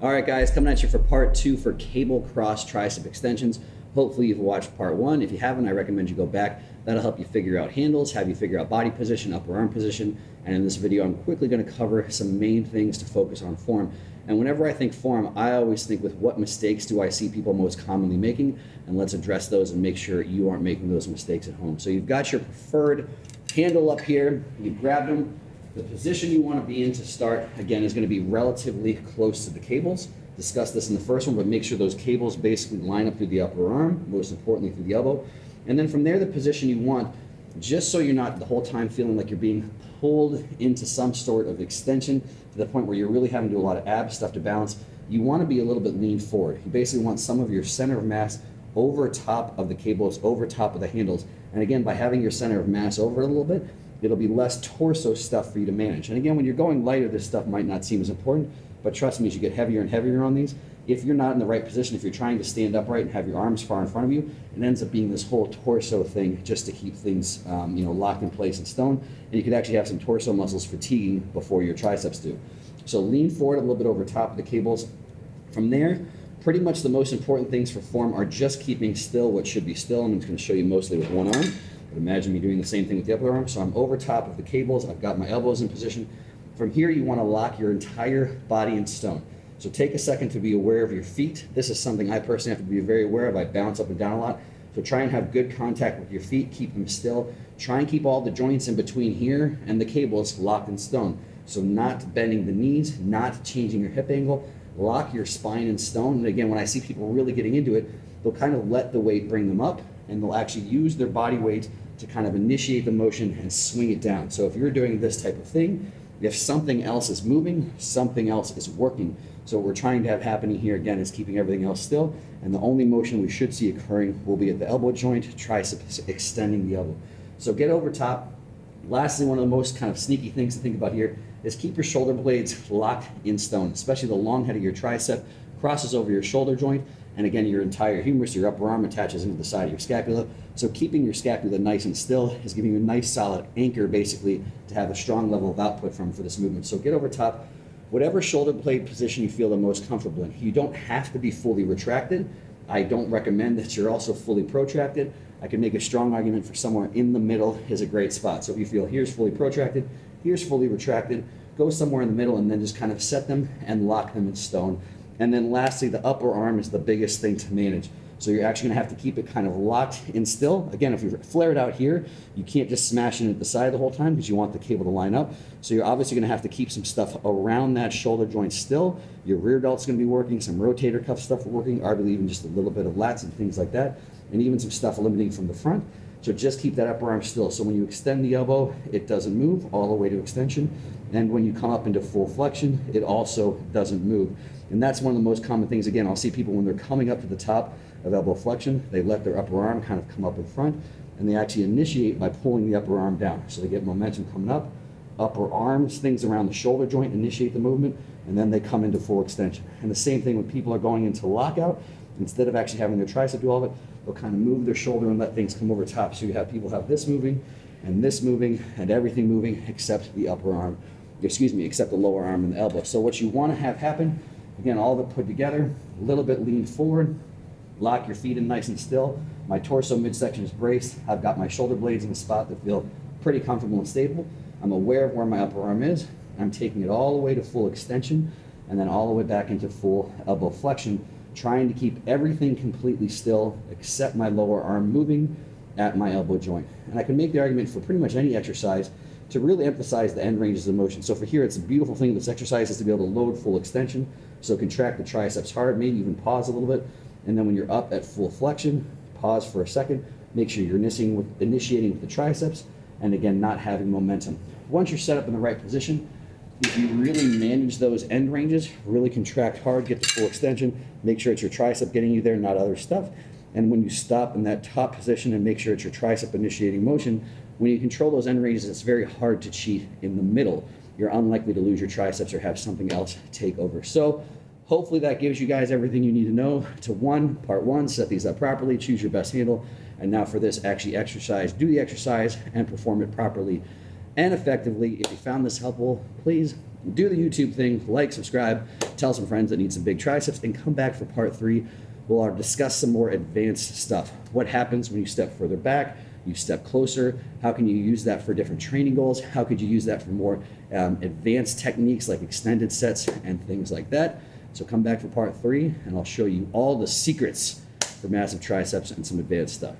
All right, guys, coming at you for part 2 for cable cross tricep extensions. Hopefully you've watched part 1. If you haven't, I recommend you go back. That'll help you figure out handles, have you figure out body position, upper arm position. And in this video, I'm quickly going to cover some main things to focus on form. And whenever I think form, I always think with what mistakes do I see people most commonly making, and let's address those and make sure you aren't making those mistakes at home. So you've got your preferred handle up here. You grab them. The position you want to be in to start, again, is going to be relatively close to the cables. Discussed this in the first one, but make sure those cables basically line up through the upper arm, most importantly through the elbow. And then from there, the position you want, just so you're not the whole time feeling like you're being pulled into some sort of extension to the point where you're really having to do a lot of ab stuff to balance, you want to be a little bit lean forward. You basically want some of your center of mass over top of the cables, over top of the handles. And again, by having your center of mass over a little bit, it'll be less torso stuff for you to manage. And again, when you're going lighter, this stuff might not seem as important, but trust me, as you get heavier and heavier on these, if you're not in the right position, if you're trying to stand upright and have your arms far in front of you, it ends up being this whole torso thing just to keep things locked in place in stone. And you could actually have some torso muscles fatiguing before your triceps do. So lean forward a little bit over top of the cables. From there, pretty much the most important things for form are just keeping still what should be still. I'm just going to show you mostly with one arm. But imagine me doing the same thing with the upper arm. So I'm over top of the cables. I've got my elbows in position. From here, you want to lock your entire body in stone. So take a second to be aware of your feet. This is something I personally have to be very aware of. I bounce up and down a lot. So try and have good contact with your feet. Keep them still. Try and keep all the joints in between here and the cables locked in stone. So not bending the knees, not changing your hip angle. Lock your spine in stone. And again, when I see people really getting into it, they'll kind of let the weight bring them up, and they'll actually use their body weight to kind of initiate the motion and swing it down. So if you're doing this type of thing, if something else is moving, something else is working. So what we're trying to have happening here, again, is keeping everything else still, and the only motion we should see occurring will be at the elbow joint, triceps extending the elbow. So get over top. Lastly, one of the most kind of sneaky things to think about here is keep your shoulder blades locked in stone, especially the long head of your tricep crosses over your shoulder joint. And again, your entire humerus, your upper arm, attaches into the side of your scapula. So keeping your scapula nice and still is giving you a nice solid anchor, basically, to have a strong level of output from for this movement. So get over top, whatever shoulder blade position you feel the most comfortable in. You don't have to be fully retracted. I don't recommend that you're also fully protracted. I can make a strong argument for somewhere in the middle is a great spot. So if you feel here's fully protracted, here's fully retracted, go somewhere in the middle and then just kind of set them and lock them in stone. And then lastly, the upper arm is the biggest thing to manage. So you're actually gonna have to keep it kind of locked in still. Again, if you flare it out here, you can't just smash it at the side the whole time because you want the cable to line up. So you're obviously gonna have to keep some stuff around that shoulder joint still. Your rear delt's gonna be working, some rotator cuff stuff working, arguably even just a little bit of lats and things like that, and even some stuff limiting from the front. So just keep that upper arm still. So when you extend the elbow, it doesn't move all the way to extension. And when you come up into full flexion, it also doesn't move. And that's one of the most common things. Again, I'll see people when they're coming up to the top of elbow flexion, they let their upper arm kind of come up in front, and they actually initiate by pulling the upper arm down. So they get momentum coming up, upper arms, things around the shoulder joint initiate the movement, and then they come into full extension. And the same thing when people are going into lockout, instead of actually having their tricep do all of it, they'll kind of move their shoulder and let things come over top. So you have people have this moving, and everything moving except the upper arm, except the lower arm and the elbow. So what you want to have happen, again, all of it put together, a little bit lean forward, lock your feet in nice and still. My torso midsection is braced. I've got my shoulder blades in a spot that feel pretty comfortable and stable. I'm aware of where my upper arm is. I'm taking it all the way to full extension and then all the way back into full elbow flexion, trying to keep everything completely still except my lower arm moving at my elbow joint. And I can make the argument for pretty much any exercise to really emphasize the end ranges of motion. So for here, it's a beautiful thing with this exercise is to be able to load full extension. So contract the triceps hard, maybe even pause a little bit. And then when you're up at full flexion, pause for a second, make sure you're initiating with the triceps, and again, not having momentum. Once you're set up in the right position, if you really manage those end ranges, really contract hard, get to full extension, make sure it's your tricep getting you there, not other stuff. And when you stop in that top position and make sure it's your tricep initiating motion, when you control those end ranges, it's very hard to cheat in the middle. You're unlikely to lose your triceps or have something else take over. So hopefully that gives you guys everything you need to know to part one, set these up properly, choose your best handle. And now for this, actually exercise, do the exercise and perform it properly. and effectively. If you found this helpful, please do the YouTube thing, like, subscribe, tell some friends that need some big triceps, and come back for part 3. We'll discuss some more advanced stuff. What happens when you step further back, you step closer? How can you use that for different training goals? How could you use that for more advanced techniques like extended sets and things like that? So come back for part 3, and I'll show you all the secrets for massive triceps and some advanced stuff.